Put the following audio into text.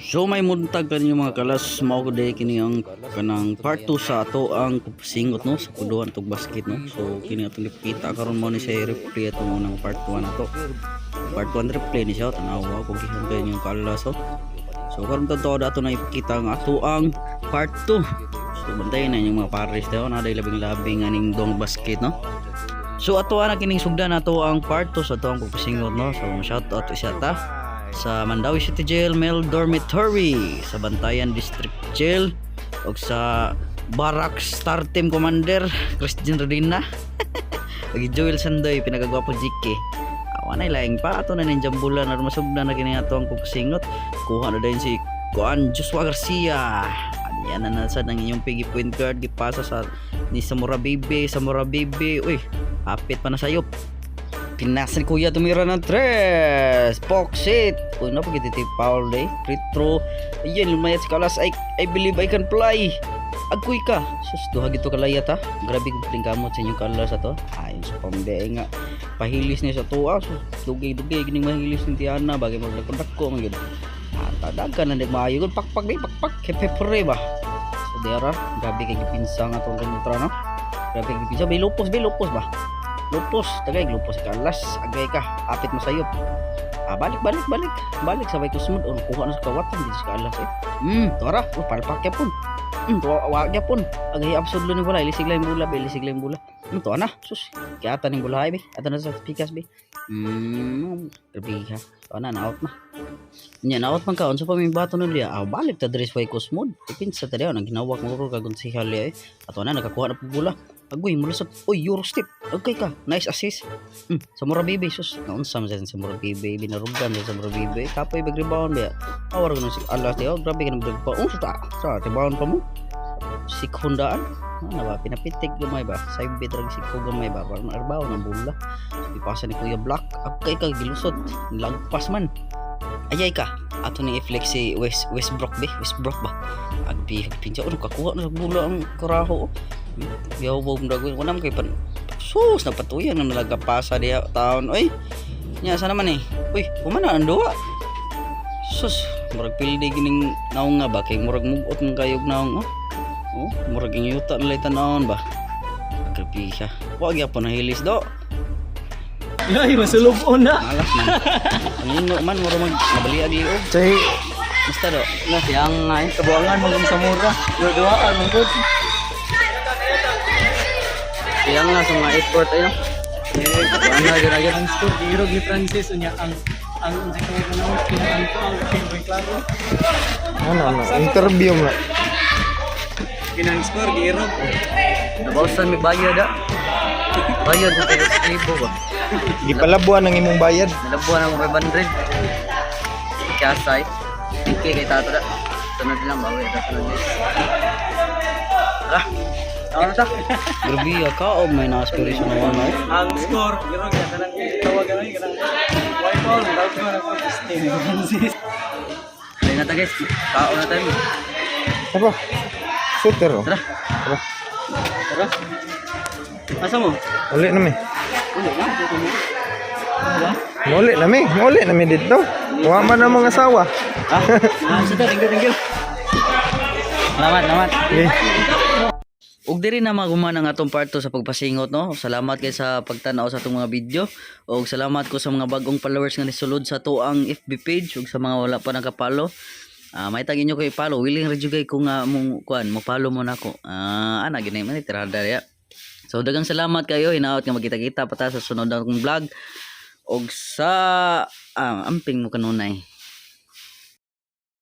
So may muntag kanyo mga kalas mao ko day kini ang kanang part 2 sa ato ang singot no sa kuduan tog basket no. So kini atong kita karon mo ni sa replay ato mo ng part 1 nato. Part 1 replay ni siya tanawa ko gihan kay yung kalas so. So karon to dato na ipakita ang ato ang part 2. So bantayan na yung mga pares daw na day labing-labing aning dong basket no. So ato na kining sugdan nato ang part 2 sa ato ang pagpasingot no. So shout out isa ta sa Mandawi City Jail Male Dormitory, sa Bantayan District Jail o sa Barracks Star Team Commander Christian Redina lagi Joel Sandoy pinagagwapo GK awan ay laing pa ato na ninjang bulan na masugdan na kini ato ang pagpasingot kuha na din si Juan Joshua Garcia yan na nasa ng inyong pigi point guard gipasa sa ni Samura Bibi uy hapit pa na sayop pinasan kuya tumira ng tres Poxit uy na pagkititi foul day free throw ayan lumayat si Kalas I believe I can fly agkuy ka sus duha gito kalayat ha grabe kong kamot sa inyong Kalas ato ayon sa pamde nga pahilis niya sa tuwa sus dugay gining mahilis ni Tiana bagay mo nagkondako man gid tadagan na maayo gud pakpak kepepre ba so dera grabe kay gipinsang atong kontra no grabe kay gipinsa bay lupos ba lupos tagay lupos si Kalas agay ka apit mo sayop balik sabay ko sunod kuha na sa kawatan dito sa Kalas tara palpak yapon wag yapon agay absolutely ni bola ilisig lang bola to na sus kaya ning bola ay be ato na sa pikas be grabe ha to na out na nya naot man kaon so pa may bato nun dia balik ta dress way kusmod ipinsa ta daw nang ginawak mo ro kagon si Hali ato na nakakuha na bola agoy mula sa Euro step okay ka nice assist sa Mura Bibi sus naunsa man sa Mura Bibi binarugan sa Mura Bibi kapoy bag rebound dia awar ko si Allah tayo grabe ka nag pa sa rebound pa mo sikhundaan na ba pinapitik gamay ba side bit rag sikho gamay ba para maarbaw ng bola ipasa ni Kuya Black okay ka gilusot lagpas man ayay ka ato ni i-flex si Westbrook ba agbi pinja kakuha na bola ang karaho yaw dagoy wala man kay pan sus napatuyan na nalagapasa diya taon oy nya sa naman uy kumana ang duwa sus murag pildi gining naong nga ba kay murag mugot ng kayog naong murag ang yuta nalay tanawon ba grabe siya wag yapon nahilis do ay masulubon na malas man ang man murag mabaliag liog say basta do na siyang ay kabuangan mo sa mura duduaan mo gud kaya nga sa mga export ayo ang score hero ni Francis unya ang second round kinaan ko ang pinpoint klaro ano interview mo kinang score hero nabausan mi bayad bayad sa 3,000 ba di palabuan ang imong bayad nalabuan ang 500 kasay kay tato da sunod lang bawi sunod ano ta? Grabe ka may na-aspiration na wala ang score hero kaya kanang tawagan ay kanang white ball dapat ko na ko Francis ayun na ta guys kao na tayo apa shooter tara asa mo? uli na mi Ulit na? uli na mi dito wa man ang mga asawa Sada, thank you salamat okay. ug diri na maguman ang atong part 2 sa pagpasingot no. Salamat kay sa pagtan-aw sa atong mga video ug salamat ko sa mga bagong followers nga nisulod sa ato ang FB page ug sa mga wala pa nakapalo. May tag inyo kay follow willing ra jud kay kung mo follow mo nako. Ana ginay man tirada ya. So daghang salamat kayo hinaot nga magkita-kita pa ta sa sunod na akong vlog ug sa amping mo kanunay.